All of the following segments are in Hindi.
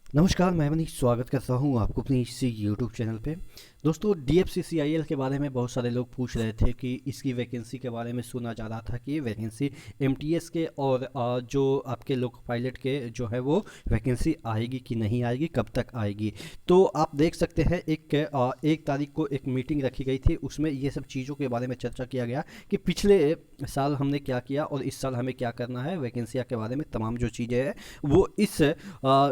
नमस्कार, मैं मनीष स्वागत करता हूँ आपको अपनी इसी यूट्यूब चैनल पे। दोस्तों, डीएफसीसीआईएल के बारे में बहुत सारे लोग पूछ रहे थे कि इसकी वैकेंसी के बारे में सुना जा रहा था कि ये वैकेंसी एमटीएस के और जो आपके लोको पायलट के जो है वो वैकेंसी आएगी कि नहीं आएगी, कब तक आएगी। तो आप देख सकते हैं एक तारीख को एक मीटिंग रखी गई थी, उसमें ये सब चीज़ों के बारे में चर्चा किया गया कि पिछले साल हमने क्या किया और इस साल हमें क्या करना है। वैकेंसियाँ के बारे में तमाम जो चीज़ें हैं वो इस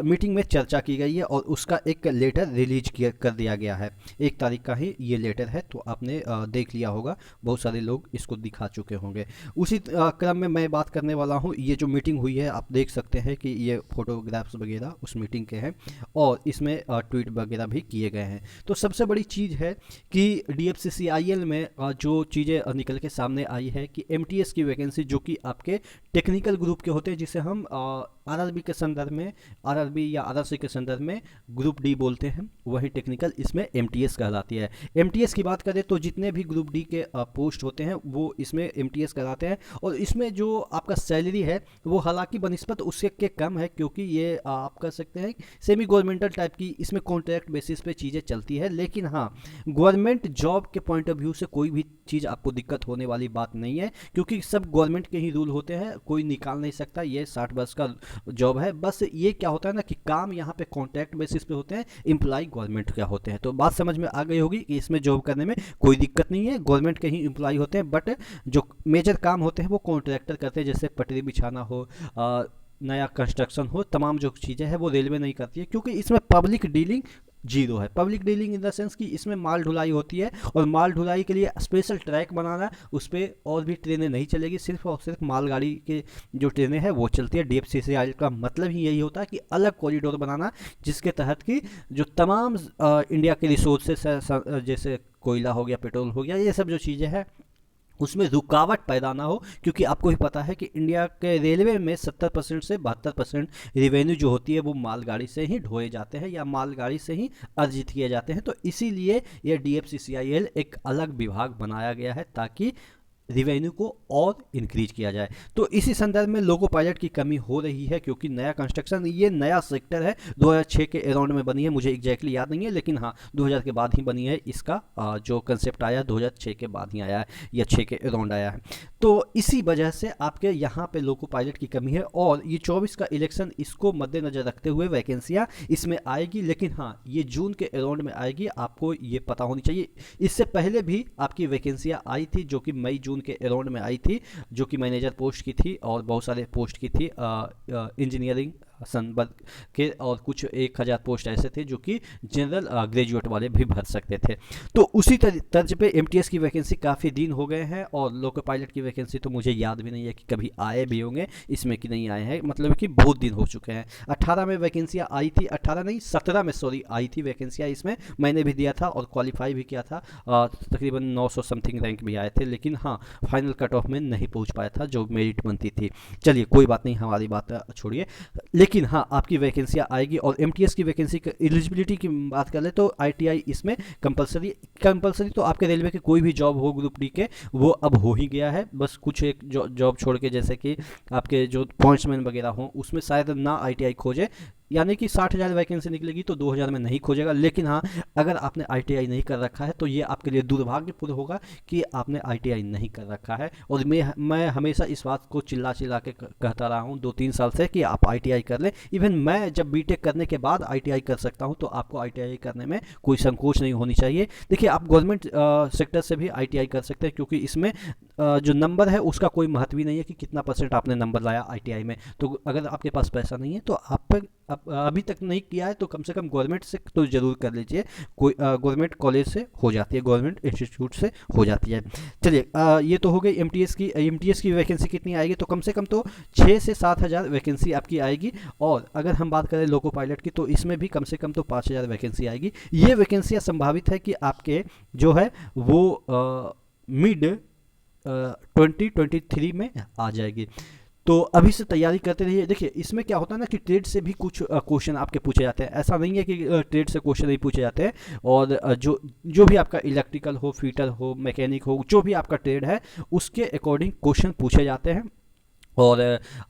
मीटिंग में चर्चा की गई है और उसका एक लेटर रिलीज किया कर दिया गया है। एक तारीख का ही ये लेटर है, तो आपने देख लिया होगा, बहुत सारे लोग इसको दिखा चुके होंगे। उसी क्रम में मैं बात करने वाला हूँ। ये जो मीटिंग हुई है, आप देख सकते हैं कि ये फोटोग्राफ्स वगैरह उस मीटिंग के हैं और इसमें ट्वीट वगैरह भी किए गए हैं। तो सबसे बड़ी चीज़ है कि डीएफसीसीआईएल में जो चीज़ें निकल के सामने आई है कि एमटीएस की वैकेंसी जो कि आपके टेक्निकल ग्रुप के होते हैं, जिसे हम आरआरबी के संदर्भ में, आरआरबी या आरआरसी के संदर्भ में ग्रुप डी बोलते हैं, वही टेक्निकल इसमें एमटीएस कहलाती है। एमटीएस की बात करें तो जितने भी ग्रुप डी के पोस्ट होते हैं वो इसमें एमटीएस कहलाते हैं और इसमें जो आपका सैलरी है वो हालांकि बनिस्पत उससे के कम है, क्योंकि ये आप कह सकते हैं सेमी गवर्नमेंटल टाइप की इसमें कॉन्ट्रैक्ट बेसिस पे चीज़ें चलती है। लेकिन हाँ, गवर्नमेंट जॉब के पॉइंट ऑफ व्यू से कोई भी चीज़ आपको दिक्कत होने वाली बात नहीं है, क्योंकि सब गवर्नमेंट के ही रूल होते हैं, कोई निकाल नहीं सकता। ये 60 वर्ष का जॉब है। बस ये क्या होता है ना कि काम यहाँ पे कॉन्ट्रैक्ट बेसिस पे होते हैं, एम्प्लॉय गवर्नमेंट क्या होते हैं। तो बात समझ में आ गई होगी कि इसमें जॉब करने में कोई दिक्कत नहीं है, गवर्नमेंट के ही एम्प्लॉय होते हैं। बट जो मेजर काम होते हैं वो कॉन्ट्रैक्टर करते हैं, जैसे पटरी बिछाना हो, नया कंस्ट्रक्शन हो, तमाम जो चीज़ें हैं वो रेलवे नहीं करती है, क्योंकि इसमें पब्लिक डीलिंग जीरो है। Public dealing in the sense कि इसमें माल ढुलाई होती है और माल ढुलाई के लिए स्पेशल ट्रैक बनाना, उस पर और भी ट्रेनें नहीं चलेगी, सिर्फ और सिर्फ मालगाड़ी के जो ट्रेनें हैं वो चलती है। डीएफसीसीआईएल का मतलब ही यही होता है कि अलग कॉरिडोर बनाना, जिसके तहत कि जो तमाम इंडिया के रिसोर्सेस है, जैसे कोयला हो गया, पेट्रोल हो गया, ये सब जो चीज़ें हैं उसमें रुकावट पैदा ना हो। क्योंकि आपको भी पता है कि इंडिया के रेलवे में 70% से 72% रिवेन्यू जो होती है वो मालगाड़ी से ही ढोए जाते हैं या मालगाड़ी से ही अर्जित किए जाते हैं। तो इसीलिए ये डीएफसीसीआईएल एक अलग विभाग बनाया गया है ताकि रिवेन्यू को और इंक्रीज किया जाए। तो इसी संदर्भ में लोको पायलट की कमी हो रही है, क्योंकि नया कंस्ट्रक्शन, ये नया सेक्टर है, 2006 के अराउंड में बनी है, मुझे एग्जैक्टली याद नहीं है, लेकिन हाँ 2000 के बाद ही बनी है। इसका जो कंसेप्ट आया 2006 के बाद ही आया है या 6 के अराउंड आया है। तो इसी वजह से आपके यहाँ पे लोको पायलट की कमी है और ये 24 का इलेक्शन, इसको मद्देनजर रखते हुए वैकेंसियाँ इसमें आएगी। लेकिन हाँ, ये जून के अराउंड में आएगी, आपको ये पता होनी चाहिए। इससे पहले भी आपकी वैकेंसियाँ आई थी जो कि मई जून के अराउंड में आई थी, जो कि मैनेजर पोस्ट की थी और बहुत सारे पोस्ट की थी, इंजीनियरिंग संबंध के, और कुछ 1000 पोस्ट ऐसे थे जो कि जनरल ग्रेजुएट वाले भी भर सकते थे। तो उसी तर्ज पे एमटीएस की वैकेंसी काफ़ी दिन हो गए हैं और लोको पायलट की वैकेंसी तो मुझे याद भी नहीं है कि कभी आए भी होंगे इसमें कि नहीं आए हैं, मतलब कि बहुत दिन हो चुके हैं। 18 में वैकेंसियाँ आई थी, 18 नहीं 17 में सॉरी आई थी वैकेंसियाँ, इसमें मैंने भी दिया था और क्वालिफाई भी किया था। तकरीबन 900 समथिंग रैंक भी आए थे, लेकिन हाँ फाइनल कट ऑफ में नहीं पहुँच पाया था जो मेरिट बनती थी। चलिए कोई बात नहीं, हमारी बात छोड़िए। लेकिन हाँ, आपकी वैकेंसियाँ आएगी। और एमटीएस की वैकेंसी एलिजिबिलिटी की बात कर ले तो आईटीआई इसमें कंपलसरी, तो आपके रेलवे के कोई भी जॉब हो ग्रुप डी के वो अब हो ही गया है। बस कुछ एक जॉब छोड़ के, जैसे कि आपके जो पॉइंट्समैन वगैरह हों, उसमें शायद ना आईटीआई खोजे, यानी कि 60,000 वैकेंसी निकलेगी तो 2000 में नहीं खोजेगा। लेकिन हाँ, अगर आपने आईटीआई नहीं कर रखा है तो ये आपके लिए दुर्भाग्यपूर्ण होगा कि आपने आईटीआई नहीं कर रखा है। और मैं हमेशा इस बात को चिल्ला चिल्ला के कहता रहा हूँ 2-3 साल से कि आप आईटीआई कर लें। इवन मैं जब बीटेक करने के बाद आईटीआई कर सकता हूँ, तो आपको आईटीआई करने में कोई संकोच नहीं होनी चाहिए। देखिए, आप गवर्नमेंट सेक्टर से भी आईटीआई कर सकते हैं, क्योंकि इसमें जो नंबर है उसका कोई महत्व ही नहीं है कि कितना % आपने नंबर लाया आईटीआई में। तो अगर आपके पास पैसा नहीं है तो आप अभी तक नहीं किया है तो कम से कम गवर्नमेंट से तो ज़रूर कर लीजिए। कोई गवर्नमेंट कॉलेज से हो जाती है, गवर्नमेंट इंस्टीट्यूट से हो जाती है। चलिए, ये तो हो गई एमटीएस की वैकेंसी कितनी आएगी, तो कम से कम तो 6 से 7,000 वैकेंसी आपकी आएगी। और अगर हम बात करें लोको पायलट की तो इसमें भी कम से कम तो 5,000 वैकेंसी आएगी। ये वैकेंसियाँ संभावित है कि आपके जो है वो मिड 2023 में आ जाएगी। तो अभी से तैयारी करते रहिए। देखिए, इसमें क्या होता है ना कि ट्रेड से भी कुछ क्वेश्चन आपके पूछे जाते हैं। ऐसा नहीं है कि ट्रेड से क्वेश्चन नहीं पूछे जाते हैं। और जो भी आपका इलेक्ट्रिकल हो, फिटर हो, मैकेनिक हो, जो भी आपका ट्रेड है उसके अकॉर्डिंग क्वेश्चन पूछे जाते हैं। और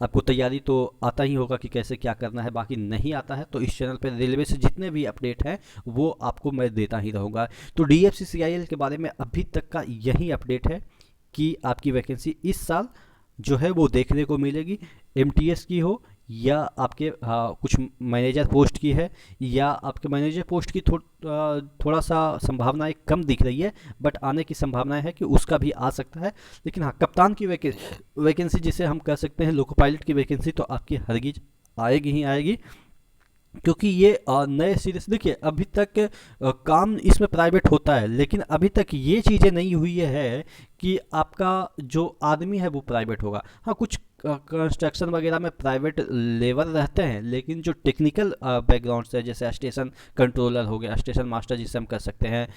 आपको तैयारी तो आता ही होगा कि कैसे क्या करना है, बाकी नहीं आता है तो इस चैनल पर रेलवे से जितने भी अपडेट हैं वो आपको मैं देता ही रहूँगा। तो DFCCIL के बारे में अभी तक का यही अपडेट है कि आपकी वैकेंसी इस साल जो है वो देखने को मिलेगी। MTS की हो या आपके कुछ मैनेजर पोस्ट की है, या आपके मैनेजर पोस्ट की थोड़ा सा संभावनाएं कम दिख रही है, बट आने की संभावनाएं है कि उसका भी आ सकता है। लेकिन हाँ, कप्तान की वैकेंसी जिसे हम कह सकते हैं लोको पायलट की वैकेंसी, तो आपकी हरगिज आएगी ही आएगी, क्योंकि ये नए सिरे से देखिए अभी तक काम इसमें प्राइवेट होता है, लेकिन अभी तक ये चीज़ें नहीं हुई है कि आपका जो आदमी है वो प्राइवेट होगा। हाँ, कुछ कंस्ट्रक्शन वगैरह में प्राइवेट लेबर रहते हैं, लेकिन जो टेक्निकल बैकग्राउंड से, जैसे स्टेशन कंट्रोलर हो गया, स्टेशन मास्टर जिसे हम कह सकते हैं,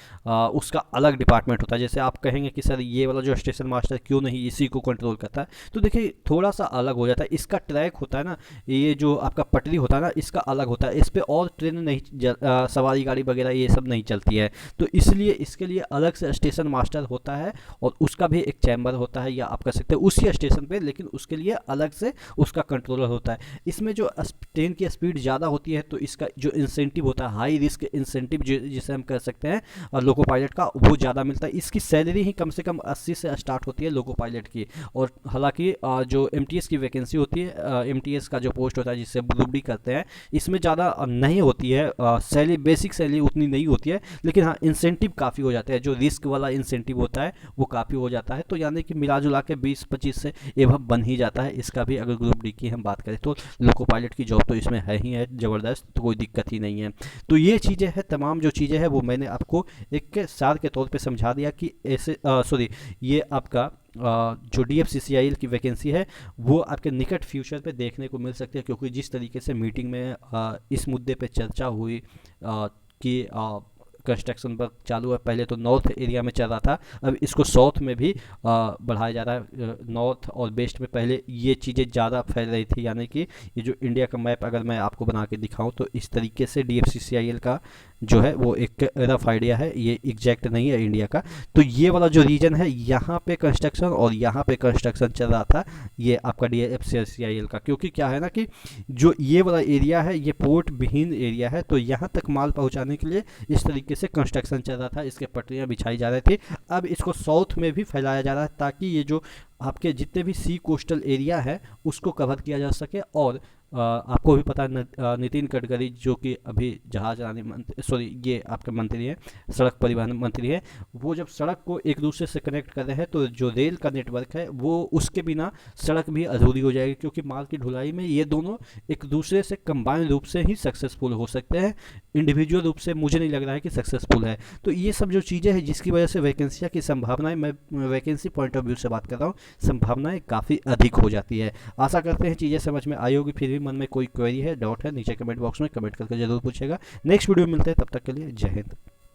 उसका अलग डिपार्टमेंट होता है। जैसे आप कहेंगे कि सर ये वाला जो स्टेशन मास्टर क्यों नहीं इसी को कंट्रोल करता है, तो देखिए थोड़ा सा अलग हो जाता है। इसका ट्रैक होता है ना, ये जो आपका पटरी होता है ना, इसका अलग होता है। इस पर और ट्रेन नहीं सवारी गाड़ी वगैरह ये सब नहीं चलती है, तो इसलिए इसके लिए अलग से स्टेशन मास्टर होता है, और उसका भी एक चैम्बर होता है, या आप कह सकते हैं उसी स्टेशन पे, लेकिन उसके लिए अलग से उसका कंट्रोलर होता है। इसमें जो ट्रेन की स्पीड ज़्यादा होती है तो इसका जो इंसेंटिव होता है, हाई रिस्क इंसेंटिव जिसे हम कह सकते हैं लोको पायलट का, वो ज़्यादा मिलता है। इसकी सैलरी ही कम से कम 80 से स्टार्ट होती है लोको पायलट की। और हालांकि जो MTS की वैकेंसी होती है, MTS का जो पोस्ट होता है जिससे ग्रुप डी करते हैं, इसमें ज़्यादा नहीं होती है सैलरी, बेसिक सैलरी उतनी नहीं होती है, लेकिन हाँ इंसेंटिव काफ़ी हो जाता है। जो रिस्क वाला इंसेंटिव होता है वो काफ़ी हो जाता है, तो यानी कि मिला जुला के 20-25 से एवं बन ही जाता है इसका भी। अगर ग्रुप डी की हम बात करें तो लोको पायलट की जॉब तो इसमें है ही है ज़बरदस्त, तो कोई दिक्कत ही नहीं है। तो ये चीज़ें हैं, तमाम जो चीज़ें हैं वो मैंने आपको एक सार के तौर पे समझा दिया कि ऐसे सॉरी, ये आपका जो DFCCIL की वैकेंसी है वो आपके निकट फ्यूचर पे देखने को मिल सकती है, क्योंकि जिस तरीके से मीटिंग में इस मुद्दे पे चर्चा हुई कि कंस्ट्रक्शन वर्क चालू है। पहले तो नॉर्थ एरिया में चल रहा था, अब इसको साउथ में भी बढ़ाया जा रहा है। नॉर्थ और वेस्ट में पहले ये चीज़ें ज़्यादा फैल रही थी, यानी कि ये जो इंडिया का मैप अगर मैं आपको बना के दिखाऊं तो इस तरीके से DFCCIL का जो है वो एक रफ आइडिया है, ये एग्जैक्ट नहीं है इंडिया का। तो ये वाला जो रीजन है यहाँ पे कंस्ट्रक्शन और यहाँ पे कंस्ट्रक्शन चल रहा था, ये आपका DFCCIL का। क्योंकि क्या है ना कि जो ये वाला एरिया है ये पोर्ट विहीन एरिया है, तो यहाँ तक माल पहुँचाने के लिए इस तरीके से कंस्ट्रक्शन चल रहा था, इसके पटरियाँ बिछाई जा रही थी। अब इसको साउथ में भी फैलाया जा रहा है ताकि ये जो आपके जितने भी सी कोस्टल एरिया है उसको कवर किया जा सके। और आपको भी पता है नितिन गडकरी जो कि अभी जहाज रानी मंत्री, सॉरी ये आपके मंत्री हैं, सड़क परिवहन मंत्री हैं, वो जब सड़क को एक दूसरे से कनेक्ट कर रहे हैं तो जो रेल का नेटवर्क है वो उसके बिना सड़क भी अधूरी हो जाएगी, क्योंकि माल की ढुलाई में ये दोनों एक दूसरे से कंबाइन रूप से ही सक्सेसफुल हो सकते हैं। इंडिविजुअल रूप से मुझे नहीं लग रहा है कि सक्सेसफुल है। तो ये सब जो चीज़ें हैं जिसकी वजह से वैकेंसियाँ की संभावनाएं, मैं वैकेंसी पॉइंट ऑफ व्यू से बात कर रहा हूँ, संभावनाएं काफ़ी अधिक हो जाती है। आशा करते हैं चीज़ें समझ में आई होगी। फिर भी मन में कोई क्वेरी है, डाउट है, नीचे कमेंट बॉक्स में कमेंट करके जरूर पूछेगा। नेक्स्ट वीडियो में मिलते हैं, तब तक के लिए जय हिंद।